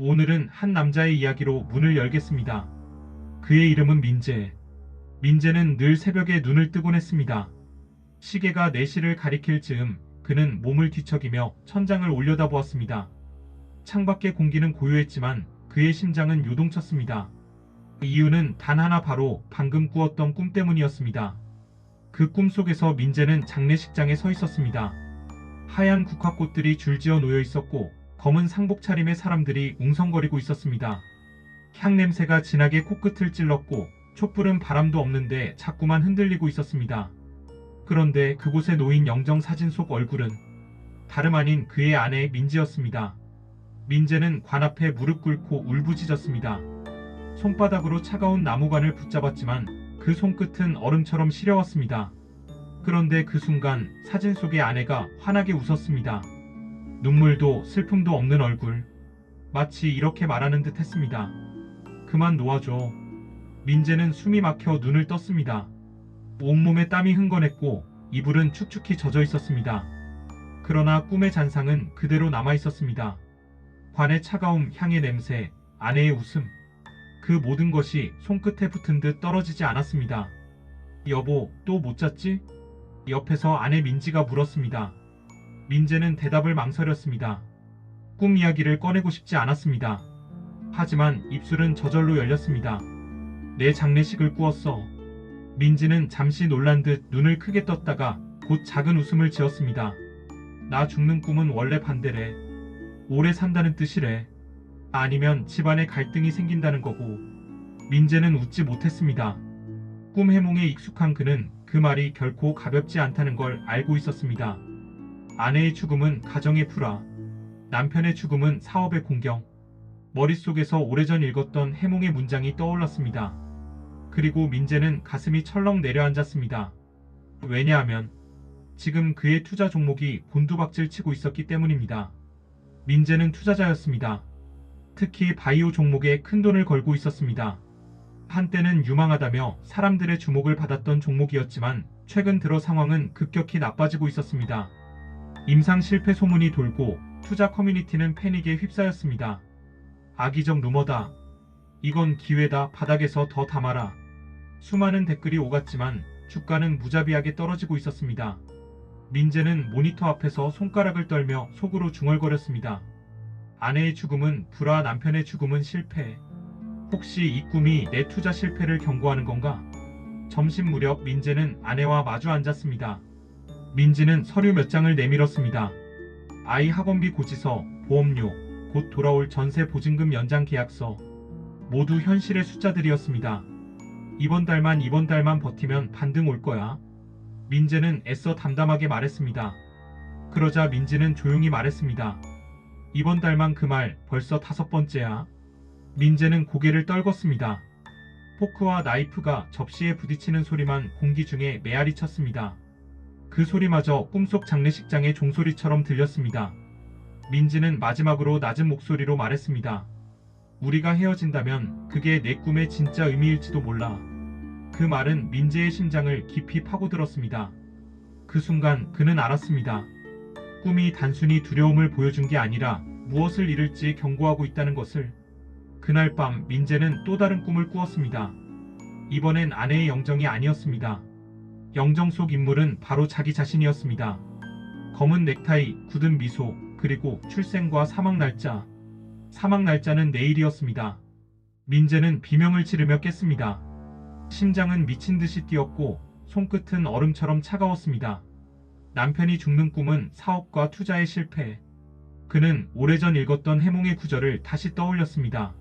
오늘은 한 남자의 이야기로 문을 열겠습니다. 그의 이름은 민재. 민재는 늘 새벽에 눈을 뜨곤 했습니다. 시계가 4시를 가리킬 즈음 그는 몸을 뒤척이며 천장을 올려다보았습니다. 창밖의 공기는 고요했지만 그의 심장은 요동쳤습니다. 그 이유는 단 하나, 바로 방금 꾸었던 꿈 때문이었습니다. 그 꿈 속에서 민재는 장례식장에 서 있었습니다. 하얀 국화꽃들이 줄지어 놓여 있었고 검은 상복 차림의 사람들이 웅성거리고 있었습니다. 향 냄새가 진하게 코끝을 찔렀고 촛불은 바람도 없는데 자꾸만 흔들리고 있었습니다. 그런데 그곳에 놓인 영정 사진 속 얼굴은 다름 아닌 그의 아내 민지였습니다. 민재는 관 앞에 무릎 꿇고 울부짖었습니다. 손바닥으로 차가운 나무관을 붙잡았지만 그 손끝은 얼음처럼 시려웠습니다. 그런데 그 순간 사진 속의 아내가 환하게 웃었습니다. 눈물도 슬픔도 없는 얼굴. 마치 이렇게 말하는 듯 했습니다. 그만 놓아줘. 민재는 숨이 막혀 눈을 떴습니다. 온몸에 땀이 흥건했고 이불은 축축히 젖어 있었습니다. 그러나 꿈의 잔상은 그대로 남아 있었습니다. 관의 차가움, 향의 냄새, 아내의 웃음. 그 모든 것이 손끝에 붙은 듯 떨어지지 않았습니다. 여보, 또 못 잤지? 옆에서 아내 민지가 물었습니다. 민재는 대답을 망설였습니다. 꿈 이야기를 꺼내고 싶지 않았습니다. 하지만 입술은 저절로 열렸습니다. 내 장례식을 꾸었어. 민지는 잠시 놀란 듯 눈을 크게 떴다가 곧 작은 웃음을 지었습니다. 나 죽는 꿈은 원래 반대래. 오래 산다는 뜻이래. 아니면 집안에 갈등이 생긴다는 거고. 민재는 웃지 못했습니다. 꿈 해몽에 익숙한 그는 그 말이 결코 가볍지 않다는 걸 알고 있었습니다. 아내의 죽음은 가정의 불화, 남편의 죽음은 사업의 공경. 머릿속에서 오래전 읽었던 해몽의 문장이 떠올랐습니다. 그리고 민재는 가슴이 철렁 내려앉았습니다. 왜냐하면 지금 그의 투자 종목이 곤두박질 치고 있었기 때문입니다. 민재는 투자자였습니다. 특히 바이오 종목에 큰 돈을 걸고 있었습니다. 한때는 유망하다며 사람들의 주목을 받았던 종목이었지만 최근 들어 상황은 급격히 나빠지고 있었습니다. 임상 실패 소문이 돌고 투자 커뮤니티는 패닉에 휩싸였습니다. 악의적 루머다. 이건 기회다. 바닥에서 더 담아라. 수많은 댓글이 오갔지만 주가는 무자비하게 떨어지고 있었습니다. 민재는 모니터 앞에서 손가락을 떨며 속으로 중얼거렸습니다. 아내의 죽음은 불화, 남편의 죽음은 실패. 혹시 이 꿈이 내 투자 실패를 경고하는 건가? 점심 무렵 민재는 아내와 마주 앉았습니다. 민지는 서류 몇 장을 내밀었습니다. 아이 학원비 고지서, 보험료, 곧 돌아올 전세 보증금 연장 계약서. 모두 현실의 숫자들이었습니다. 이번 달만 버티면 반등 올 거야. 민재는 애써 담담하게 말했습니다. 그러자 민지는 조용히 말했습니다. 이번 달만 그 말 벌써 5번째야. 민재는 고개를 떨궜습니다. 포크와 나이프가 접시에 부딪히는 소리만 공기 중에 메아리 쳤습니다. 그 소리마저 꿈속 장례식장의 종소리처럼 들렸습니다. 민지는 마지막으로 낮은 목소리로 말했습니다. 우리가 헤어진다면 그게 내 꿈의 진짜 의미일지도 몰라. 그 말은 민재의 심장을 깊이 파고들었습니다. 그 순간 그는 알았습니다. 꿈이 단순히 두려움을 보여준 게 아니라 무엇을 잃을지 경고하고 있다는 것을. 그날 밤 민재는 또 다른 꿈을 꾸었습니다. 이번엔 아내의 영정이 아니었습니다. 영정 속 인물은 바로 자기 자신이었습니다. 검은 넥타이, 굳은 미소, 그리고 출생과 사망 날짜. 사망 날짜는 내일이었습니다. 민재는 비명을 지르며 깼습니다. 심장은 미친 듯이 뛰었고 손끝은 얼음처럼 차가웠습니다. 남편이 죽는 꿈은 사업과 투자의 실패. 그는 오래전 읽었던 해몽의 구절을 다시 떠올렸습니다.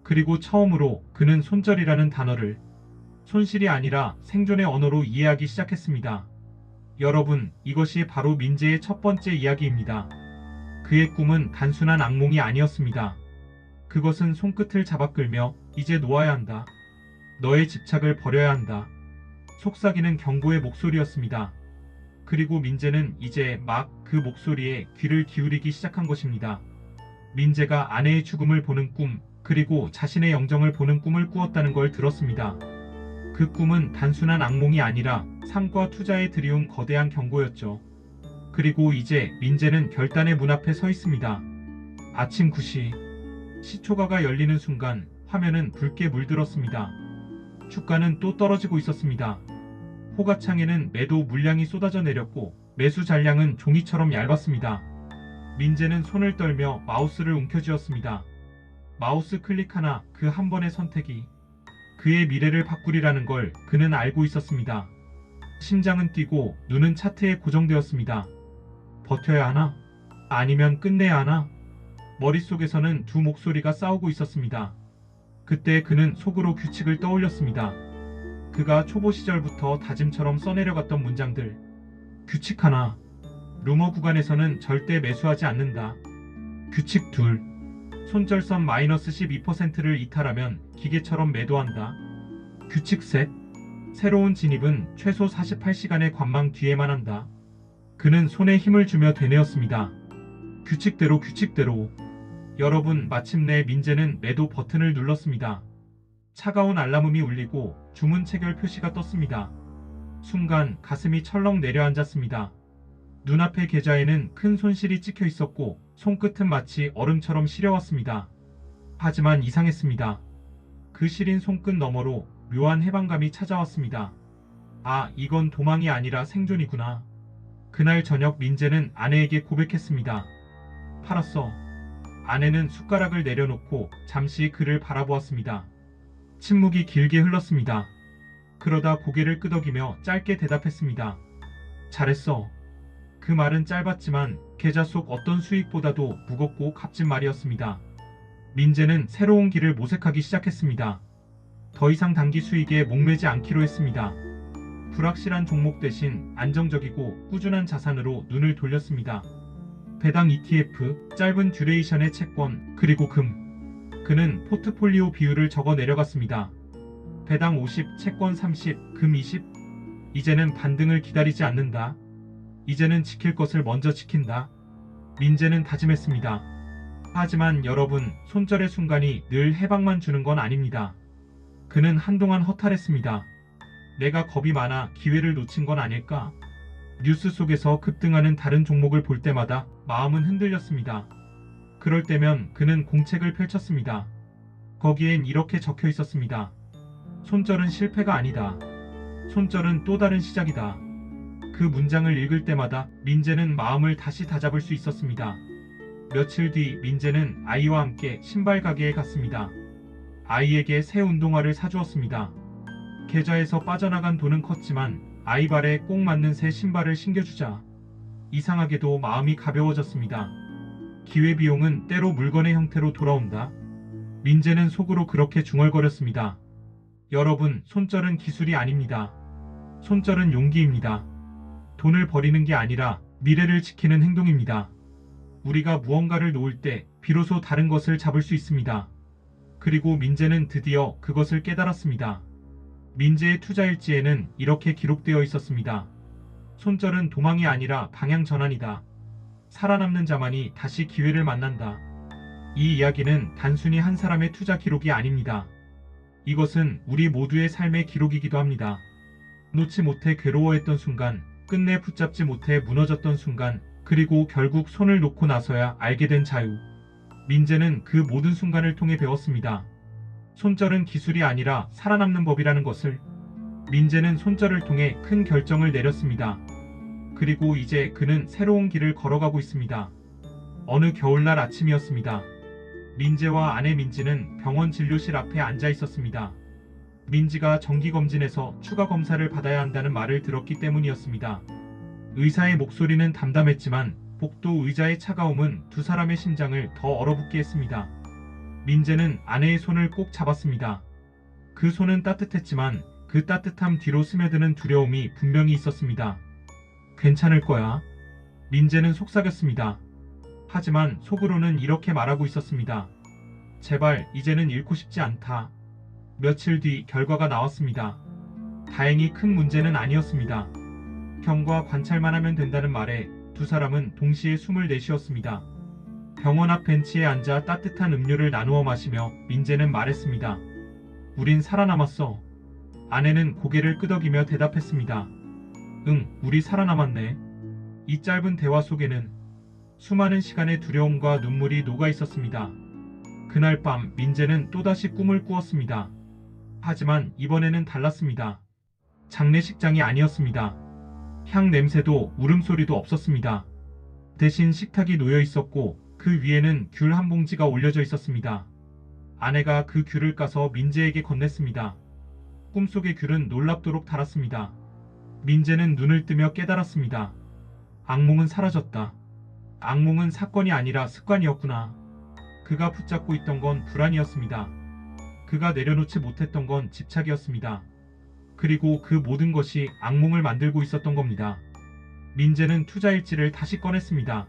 그리고 처음으로 그는 손절이라는 단어를 손실이 아니라 생존의 언어로 이해하기 시작했습니다. 여러분, 이것이 바로 민재의 첫 번째 이야기입니다. 그의 꿈은 단순한 악몽이 아니었습니다. 그것은 손끝을 잡아 끌며 이제 놓아야 한다. 너의 집착을 버려야 한다. 속삭이는 경고의 목소리였습니다. 그리고 민재는 이제 막 그 목소리에 귀를 기울이기 시작한 것입니다. 민재가 아내의 죽음을 보는 꿈, 그리고 자신의 영정을 보는 꿈을 꾸었다는 걸 들었습니다. 그 꿈은 단순한 악몽이 아니라 삶과 투자에 들이운 거대한 경고였죠. 그리고 이제 민재는 결단의 문 앞에 서 있습니다. 아침 9시. 시초가가 열리는 순간 화면은 붉게 물들었습니다. 주가는 또 떨어지고 있었습니다. 호가창에는 매도 물량이 쏟아져 내렸고 매수 잔량은 종이처럼 얇았습니다. 민재는 손을 떨며 마우스를 움켜쥐었습니다. 마우스 클릭 하나, 그 한 번의 선택이 그의 미래를 바꾸리라는 걸 그는 알고 있었습니다. 심장은 뛰고 눈은 차트에 고정되었습니다. 버텨야 하나? 아니면 끝내야 하나? 머릿속에서는 두 목소리가 싸우고 있었습니다. 그때 그는 속으로 규칙을 떠올렸습니다. 그가 초보 시절부터 다짐처럼 써내려갔던 문장들. 규칙 하나. 루머 구간에서는 절대 매수하지 않는다. 규칙 둘. 손절선 마이너스 12%를 이탈하면 기계처럼 매도한다. 규칙 셋. 새로운 진입은 최소 48시간의 관망 뒤에만 한다. 그는 손에 힘을 주며 되뇌었습니다. 규칙대로 규칙대로. 여러분, 마침내 민재는 매도 버튼을 눌렀습니다. 차가운 알람음이 울리고 주문 체결 표시가 떴습니다. 순간 가슴이 철렁 내려앉았습니다. 눈앞의 계좌에는 큰 손실이 찍혀 있었고 손끝은 마치 얼음처럼 시려왔습니다. 하지만 이상했습니다. 그 시린 손끝 너머로 묘한 해방감이 찾아왔습니다. 아, 이건 도망이 아니라 생존이구나. 그날 저녁 민재는 아내에게 고백했습니다. 팔았어. 아내는 숟가락을 내려놓고 잠시 그를 바라보았습니다. 침묵이 길게 흘렀습니다. 그러다 고개를 끄덕이며 짧게 대답했습니다. 잘했어. 그 말은 짧았지만 계좌 속 어떤 수익보다도 무겁고 값진 말이었습니다. 민재는 새로운 길을 모색하기 시작했습니다. 더 이상 단기 수익에 목매지 않기로 했습니다. 불확실한 종목 대신 안정적이고 꾸준한 자산으로 눈을 돌렸습니다. 배당 ETF, 짧은 듀레이션의 채권, 그리고 금. 그는 포트폴리오 비율을 적어 내려갔습니다. 배당 50, 채권 30, 금 20. 이제는 반등을 기다리지 않는다. 이제는 지킬 것을 먼저 지킨다. 민재는 다짐했습니다. 하지만 여러분, 손절의 순간이 늘 해방만 주는 건 아닙니다. 그는 한동안 허탈했습니다. 내가 겁이 많아 기회를 놓친 건 아닐까? 뉴스 속에서 급등하는 다른 종목을 볼 때마다 마음은 흔들렸습니다. 그럴 때면 그는 공책을 펼쳤습니다. 거기엔 이렇게 적혀 있었습니다. 손절은 실패가 아니다. 손절은 또 다른 시작이다. 그 문장을 읽을 때마다 민재는 마음을 다시 다잡을 수 있었습니다. 며칠 뒤 민재는 아이와 함께 신발 가게에 갔습니다. 아이에게 새 운동화를 사주었습니다. 계좌에서 빠져나간 돈은 컸지만 아이 발에 꼭 맞는 새 신발을 신겨주자 이상하게도 마음이 가벼워졌습니다. 기회비용은 때로 물건의 형태로 돌아온다. 민재는 속으로 그렇게 중얼거렸습니다. 여러분, 손절은 기술이 아닙니다. 손절은 용기입니다. 돈을 버리는 게 아니라 미래를 지키는 행동입니다. 우리가 무언가를 놓을 때 비로소 다른 것을 잡을 수 있습니다. 그리고 민재는 드디어 그것을 깨달았습니다. 민재의 투자 일지에는 이렇게 기록되어 있었습니다. 손절은 도망이 아니라 방향 전환이다. 살아남는 자만이 다시 기회를 만난다. 이 이야기는 단순히 한 사람의 투자 기록이 아닙니다. 이것은 우리 모두의 삶의 기록이기도 합니다. 놓지 못해 괴로워했던 순간, 끝내 붙잡지 못해 무너졌던 순간, 그리고 결국 손을 놓고 나서야 알게 된 자유. 민재는 그 모든 순간을 통해 배웠습니다. 손절은 기술이 아니라 살아남는 법이라는 것을. 민재는 손절을 통해 큰 결정을 내렸습니다. 그리고 이제 그는 새로운 길을 걸어가고 있습니다. 어느 겨울날 아침이었습니다. 민재와 아내 민지는 병원 진료실 앞에 앉아 있었습니다. 민지가 정기검진에서 추가 검사를 받아야 한다는 말을 들었기 때문이었습니다. 의사의 목소리는 담담했지만 복도 의자의 차가움은 두 사람의 심장을 더 얼어붙게 했습니다. 민재는 아내의 손을 꼭 잡았습니다. 그 손은 따뜻했지만 그 따뜻함 뒤로 스며드는 두려움이 분명히 있었습니다. 괜찮을 거야. 민재는 속삭였습니다. 하지만 속으로는 이렇게 말하고 있었습니다. 제발 이제는 잃고 싶지 않다. 며칠 뒤 결과가 나왔습니다. 다행히 큰 문제는 아니었습니다. 경과 관찰만 하면 된다는 말에 두 사람은 동시에 숨을 내쉬었습니다. 병원 앞 벤치에 앉아 따뜻한 음료를 나누어 마시며 민재는 말했습니다. 우린 살아남았어. 아내는 고개를 끄덕이며 대답했습니다. 응, 우리 살아남았네. 이 짧은 대화 속에는 수많은 시간의 두려움과 눈물이 녹아 있었습니다. 그날 밤 민재는 또다시 꿈을 꾸었습니다. 하지만 이번에는 달랐습니다. 장례식장이 아니었습니다. 향 냄새도 울음소리도 없었습니다. 대신 식탁이 놓여 있었고 그 위에는 귤 한 봉지가 올려져 있었습니다. 아내가 그 귤을 까서 민재에게 건넸습니다. 꿈속의 귤은 놀랍도록 달았습니다. 민재는 눈을 뜨며 깨달았습니다. 악몽은 사라졌다. 악몽은 사건이 아니라 습관이었구나. 그가 붙잡고 있던 건 불안이었습니다. 그가 내려놓지 못했던 건 집착이었습니다. 그리고 그 모든 것이 악몽을 만들고 있었던 겁니다. 민재는 투자일지를 다시 꺼냈습니다.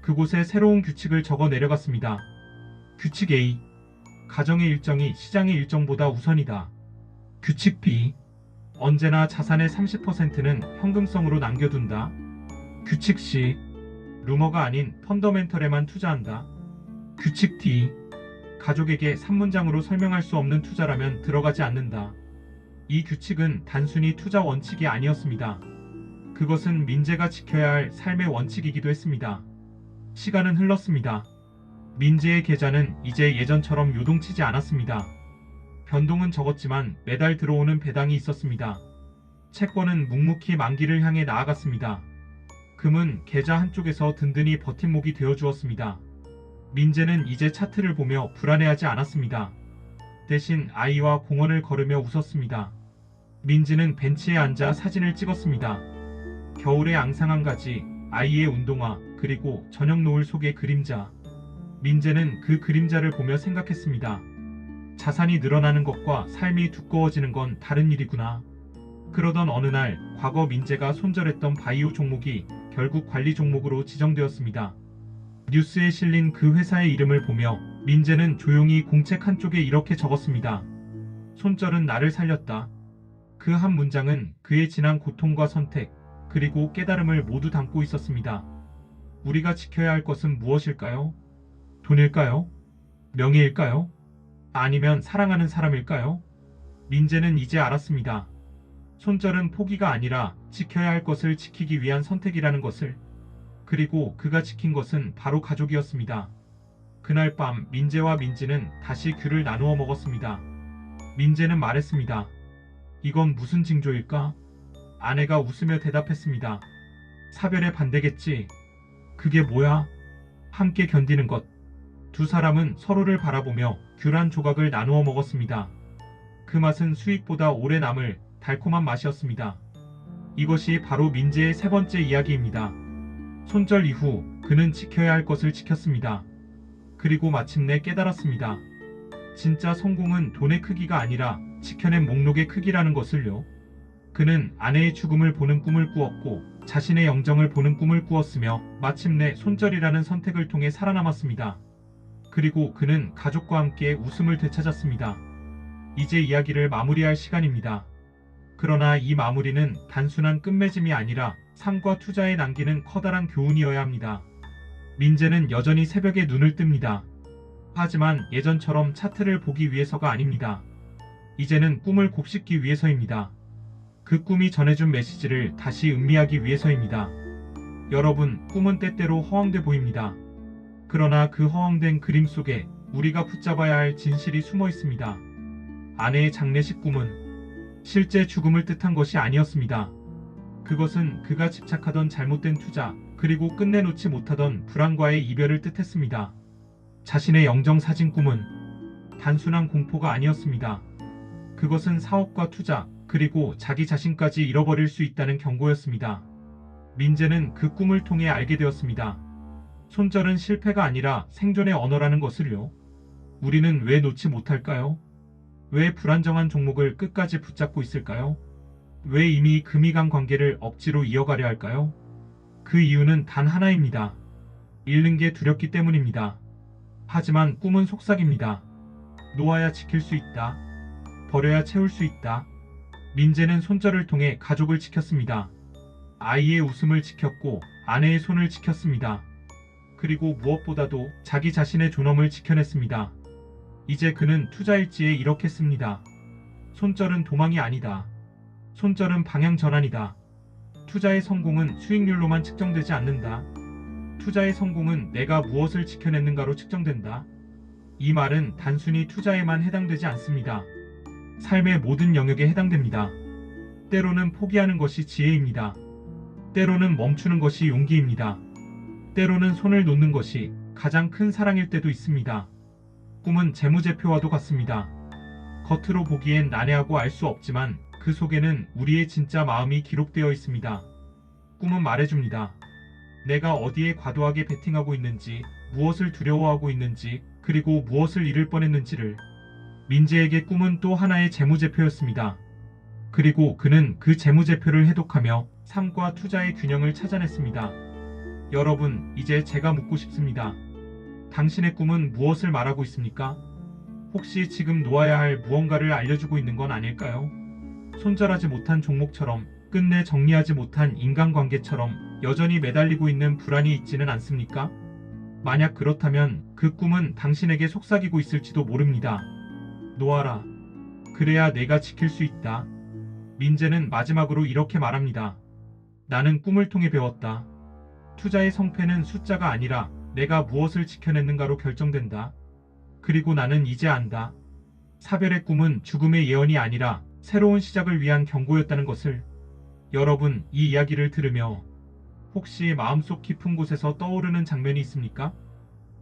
그곳에 새로운 규칙을 적어 내려갔습니다. 규칙 A. 가정의 일정이 시장의 일정보다 우선이다. 규칙 B. 언제나 자산의 30%는 현금성으로 남겨둔다. 규칙 C. 루머가 아닌 펀더멘털에만 투자한다. 규칙 D. 가족에게 3문장으로 설명할 수 없는 투자라면 들어가지 않는다. 이 규칙은 단순히 투자 원칙이 아니었습니다. 그것은 민재가 지켜야 할 삶의 원칙이기도 했습니다. 시간은 흘렀습니다. 민재의 계좌는 이제 예전처럼 요동치지 않았습니다. 변동은 적었지만 매달 들어오는 배당이 있었습니다. 채권은 묵묵히 만기를 향해 나아갔습니다. 금은 계좌 한쪽에서 든든히 버팀목이 되어주었습니다. 민재는 이제 차트를 보며 불안해하지 않았습니다. 대신 아이와 공원을 걸으며 웃었습니다. 민지는 벤치에 앉아 사진을 찍었습니다. 겨울의 앙상한 가지, 아이의 운동화, 그리고 저녁 노을 속의 그림자. 민재는 그 그림자를 보며 생각했습니다. 자산이 늘어나는 것과 삶이 두꺼워지는 건 다른 일이구나. 그러던 어느 날 과거 민재가 손절했던 바이오 종목이 결국 관리 종목으로 지정되었습니다. 뉴스에 실린 그 회사의 이름을 보며 민재는 조용히 공책 한쪽에 이렇게 적었습니다. 손절은 나를 살렸다. 그 한 문장은 그의 지난 고통과 선택, 그리고 깨달음을 모두 담고 있었습니다. 우리가 지켜야 할 것은 무엇일까요? 돈일까요? 명예일까요? 아니면 사랑하는 사람일까요? 민재는 이제 알았습니다. 손절은 포기가 아니라 지켜야 할 것을 지키기 위한 선택이라는 것을. 그리고 그가 지킨 것은 바로 가족이었습니다. 그날 밤 민재와 민지는 다시 귤을 나누어 먹었습니다. 민재는 말했습니다. 이건 무슨 징조일까? 아내가 웃으며 대답했습니다. 사별의 반대겠지. 그게 뭐야? 함께 견디는 것. 두 사람은 서로를 바라보며 귤 한 조각을 나누어 먹었습니다. 그 맛은 수익보다 오래 남을 달콤한 맛이었습니다. 이것이 바로 민재의 세 번째 이야기입니다. 손절 이후 그는 지켜야 할 것을 지켰습니다. 그리고 마침내 깨달았습니다. 진짜 성공은 돈의 크기가 아니라 지켜낸 목록의 크기라는 것을요. 그는 아내의 죽음을 보는 꿈을 꾸었고 자신의 영정을 보는 꿈을 꾸었으며 마침내 손절이라는 선택을 통해 살아남았습니다. 그리고 그는 가족과 함께 웃음을 되찾았습니다. 이제 이야기를 마무리할 시간입니다. 그러나 이 마무리는 단순한 끝맺음이 아니라 삶과 투자에 남기는 커다란 교훈이어야 합니다. 민재는 여전히 새벽에 눈을 뜹니다. 하지만 예전처럼 차트를 보기 위해서가 아닙니다. 이제는 꿈을 곱씹기 위해서입니다. 그 꿈이 전해준 메시지를 다시 음미하기 위해서입니다. 여러분, 꿈은 때때로 허황돼 보입니다. 그러나 그 허황된 그림 속에 우리가 붙잡아야 할 진실이 숨어 있습니다. 아내의 장례식 꿈은 실제 죽음을 뜻한 것이 아니었습니다. 그것은 그가 집착하던 잘못된 투자, 그리고 끝내놓지 못하던 불안과의 이별을 뜻했습니다. 자신의 영정 사진 꿈은 단순한 공포가 아니었습니다. 그것은 사업과 투자, 그리고 자기 자신까지 잃어버릴 수 있다는 경고였습니다. 민재는 그 꿈을 통해 알게 되었습니다. 손절은 실패가 아니라 생존의 언어라는 것을요. 우리는 왜 놓지 못할까요? 왜 불안정한 종목을 끝까지 붙잡고 있을까요? 왜 이미 금이 간 관계를 억지로 이어가려 할까요? 그 이유는 단 하나입니다. 잃는 게 두렵기 때문입니다. 하지만 꿈은 속삭입니다. 놓아야 지킬 수 있다. 버려야 채울 수 있다. 민재는 손절을 통해 가족을 지켰습니다. 아이의 웃음을 지켰고 아내의 손을 지켰습니다. 그리고 무엇보다도 자기 자신의 존엄을 지켜냈습니다. 이제 그는 투자일지에 이렇게 씁니다. 손절은 도망이 아니다. 손절은 방향 전환이다. 투자의 성공은 수익률로만 측정되지 않는다. 투자의 성공은 내가 무엇을 지켜냈는가로 측정된다. 이 말은 단순히 투자에만 해당되지 않습니다. 삶의 모든 영역에 해당됩니다. 때로는 포기하는 것이 지혜입니다. 때로는 멈추는 것이 용기입니다. 때로는 손을 놓는 것이 가장 큰 사랑일 때도 있습니다. 꿈은 재무제표와도 같습니다. 겉으로 보기엔 난해하고 알 수 없지만 그 속에는 우리의 진짜 마음이 기록되어 있습니다. 꿈은 말해줍니다. 내가 어디에 과도하게 베팅하고 있는지, 무엇을 두려워하고 있는지, 그리고 무엇을 잃을 뻔했는지를. 민재에게 꿈은 또 하나의 재무제표였습니다. 그리고 그는 그 재무제표를 해독하며 삶과 투자의 균형을 찾아냈습니다. 여러분, 이제 제가 묻고 싶습니다. 당신의 꿈은 무엇을 말하고 있습니까? 혹시 지금 놓아야 할 무언가를 알려주고 있는 건 아닐까요? 손절하지 못한 종목처럼, 끝내 정리하지 못한 인간관계처럼 여전히 매달리고 있는 불안이 있지는 않습니까? 만약 그렇다면 그 꿈은 당신에게 속삭이고 있을지도 모릅니다. 놓아라. 그래야 내가 지킬 수 있다. 민재는 마지막으로 이렇게 말합니다. 나는 꿈을 통해 배웠다. 투자의 성패는 숫자가 아니라 내가 무엇을 지켜냈는가로 결정된다. 그리고 나는 이제 안다. 사별의 꿈은 죽음의 예언이 아니라 새로운 시작을 위한 경고였다는 것을. 여러분, 이 이야기를 들으며 혹시 마음속 깊은 곳에서 떠오르는 장면이 있습니까?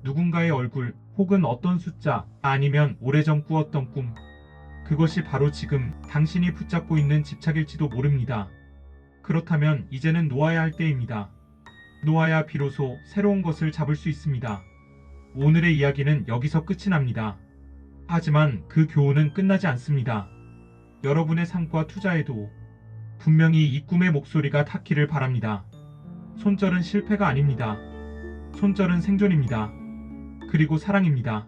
누군가의 얼굴, 혹은 어떤 숫자, 아니면 오래전 꾸었던 꿈. 그것이 바로 지금 당신이 붙잡고 있는 집착일지도 모릅니다. 그렇다면 이제는 놓아야 할 때입니다. 놓아야 비로소 새로운 것을 잡을 수 있습니다. 오늘의 이야기는 여기서 끝이 납니다. 하지만 그 교훈은 끝나지 않습니다. 여러분의 삶과 투자에도 분명히 이 꿈의 목소리가 닿기를 바랍니다. 손절은 실패가 아닙니다. 손절은 생존입니다. 그리고 사랑입니다.